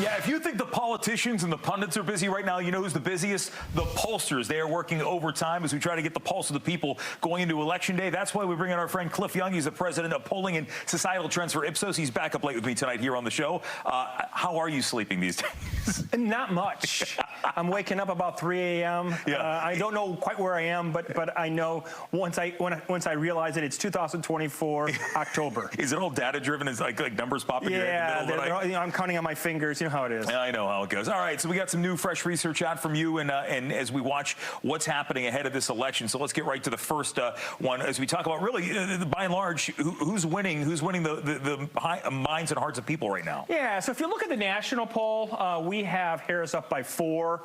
Yeah, if you think the politicians and the pundits are busy right now, you know who's the busiest? The pollsters. They are working overtime as we try to get the pulse of the people going into Election Day. That's why we bring in our friend Cliff Young. He's the president of Polling and Societal Trends for Ipsos. He's back up late with me tonight here on the show. How are you sleeping these days? Not much. I'm waking up about 3 a.m. Yeah. I don't know quite where I am, but I know once I realize it, it's 2024 October. Is it all data driven? Is like numbers popping? Yeah, I'm counting on my fingers. You know how it is. Yeah, I know how it goes. All right, so we got some new, fresh research out from you, and as we watch what's happening ahead of this election, so let's get right to the first one as we talk about really, by and large, who's winning the minds and hearts of people right now. Yeah, so if you look at the national poll, we have Harris up by 4.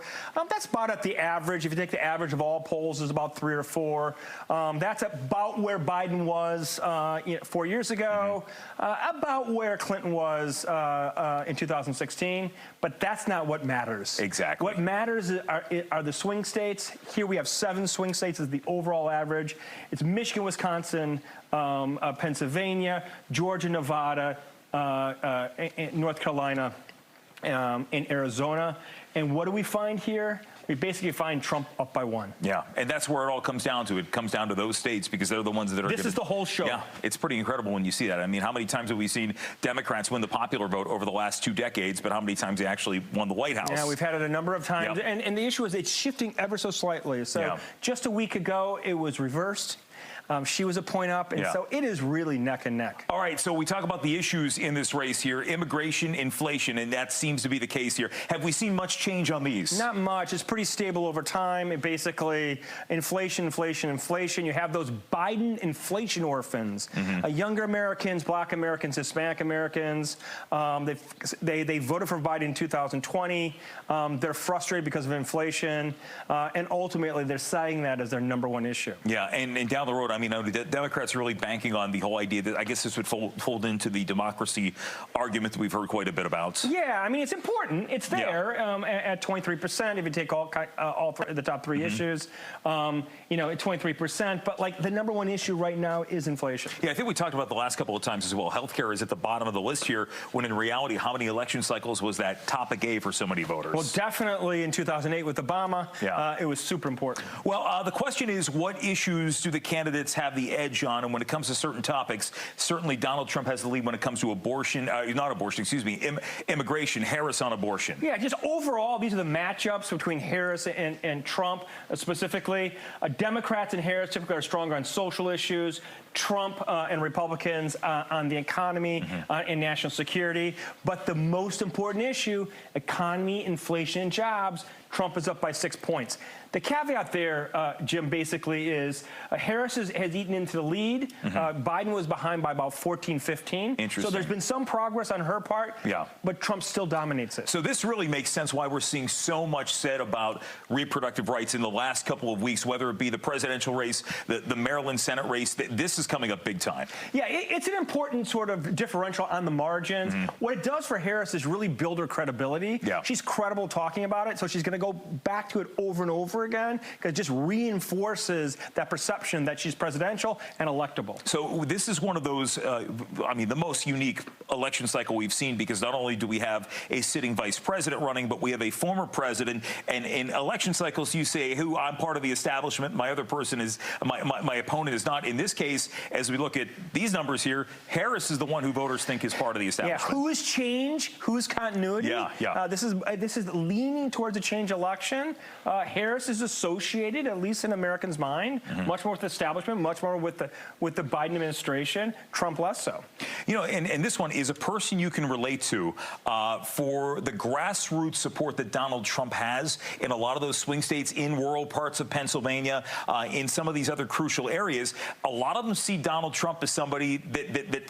That's about at the average. If you take the average of all polls, is about 3 or 4. That's about where Biden was 4 years ago, about where Clinton was in 2016. But that's not what matters. Exactly. What matters are the swing states. Here we have 7 swing states as the overall average. It's Michigan, Wisconsin, Pennsylvania, Georgia, Nevada, North Carolina, and Arizona. And what do we find here? We basically find Trump up by 1. Yeah, and that's where it all comes down to. It comes down to those states because they're the ones that are. This is the whole show. Yeah, it's pretty incredible when you see that. I mean, how many times have we seen Democrats win the popular vote over the last 2 decades, but how many times they actually won the White House? Yeah, we've had it a number of times. Yeah. And the issue is it's shifting ever so slightly. So just a week ago, it was reversed. She was a point up, and so it is really neck and neck. All right, so we talk about the issues in this race here, immigration, inflation, and that seems to be the case here. Have we seen much change on these? Not much. It's pretty stable over time. It basically, inflation. You have those Biden inflation orphans, younger Americans, Black Americans, Hispanic Americans. They voted for Biden in 2020. They're frustrated because of inflation, and ultimately they're citing that as their #1 issue. Yeah, and down the road, I mean, the Democrats are really banking on the whole idea that I guess this would fold into the democracy argument that we've heard quite a bit about. Yeah, I mean, it's important. It's there at 23% if you take all the top 3 issues. At 23%. But like the #1 issue right now is inflation. Yeah, I think we talked about the last couple of times as well. Healthcare is at the bottom of the list here, when in reality, how many election cycles was that topic A for so many voters? Well, definitely in 2008 with Obama, it was super important. Well, the question is, what issues do the candidates have the edge on? And when it comes to certain topics, certainly Donald Trump has the lead when it comes to abortion, immigration, Harris on abortion. Yeah, just overall, these are the matchups between Harris and Trump specifically. Democrats and Harris typically are stronger on social issues. Trump and Republicans on the economy and national security. But the most important issue, economy, inflation, and jobs, Trump is up by 6 points. The caveat there, Jim, basically is Harris has eaten into the lead. Biden was behind by about 14, 15. Interesting. So there's been some progress on her part, but Trump still dominates it. So this really makes sense why we're seeing so much said about reproductive rights in the last couple of weeks, whether it be the presidential race, the Maryland Senate race. This is coming up big time. Yeah, it's an important sort of differential on the margins. What it does for Harris is really build her credibility. Yeah. She's credible talking about it, so she's going to go back to it over and over again because it just reinforces that perception that she's presidential and electable. So this is one of those, the most unique election cycle we've seen, because not only do we have a sitting vice president running, but we have a former president. And in election cycles, you say, I'm part of the establishment, my other person is, my opponent is not. In this case, as we look at these numbers here, Harris is the one who voters think is part of the establishment. Yeah, who is change? Who is continuity? This is leaning towards a change election. Harris is associated, at least in Americans' mind, much more with the establishment, much more with the Biden administration. Trump less so. And this one is a person you can relate to for the grassroots support that Donald Trump has in a lot of those swing states, in rural parts of Pennsylvania, in some of these other crucial areas. A lot of them see Donald Trump as somebody that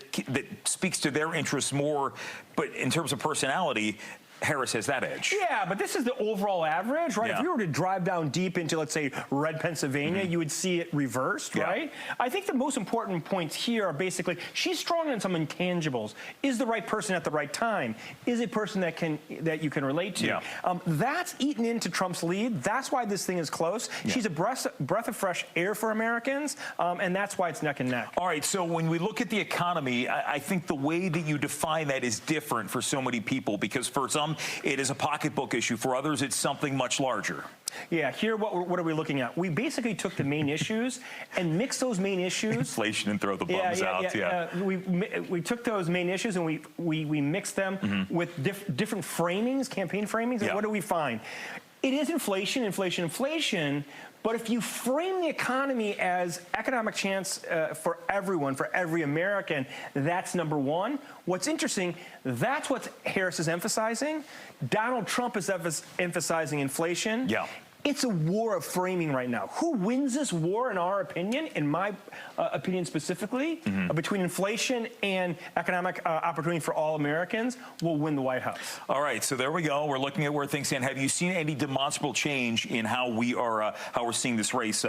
speaks to their interests more, but in terms of personality, Harris has that edge. Yeah, but this is the overall average, right? If you were to drive down deep into, let's say, red Pennsylvania, you would see it reversed, right? I think the most important points here are basically, she's strong on some intangibles. Is the right person at the right time? Is a person that you can relate to? That's eaten into Trump's lead. That's why this thing is close. She's a breath of fresh air for Americans, and that's why it's neck and neck. All right, so when we look at the economy, I think the way that you define that is different for so many people, because for some, some, it is a pocketbook issue. For others, it's something much larger. Yeah, here, what are we looking at? We basically took the main issues and mixed those main issues. Inflation and throw the bums out. We took those main issues and we mixed them with different framings, campaign framings, and what do we find? It is inflation, inflation, inflation, but if you frame the economy as economic chance for everyone, for every American, that's number one. What's interesting, that's what Harris is emphasizing. Donald Trump is emphasizing inflation. Yeah. It's a war of framing right now. Who wins this war, in our opinion, in my opinion specifically, between inflation and economic opportunity for all Americans, will win the White House. All right, so there we go. We're looking at where things stand. Have you seen any demonstrable change in how we're seeing this race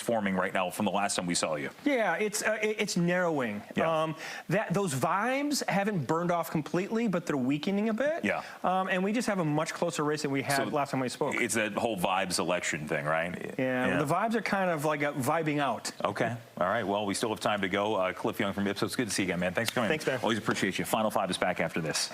forming right now from the last time we saw you? Yeah, it's narrowing. Yeah. Those vibes haven't burned off completely, but they're weakening a bit. Yeah. And we just have a much closer race than we had last time we spoke. It's that whole vibes election thing, right? Yeah, the vibes are kind of like vibing out. Okay. All right. Well, we still have time to go. Cliff Young from Ipsos. Good to see you again, man. Thanks for coming. Thanks, man. Always appreciate you. Final Five is back after this.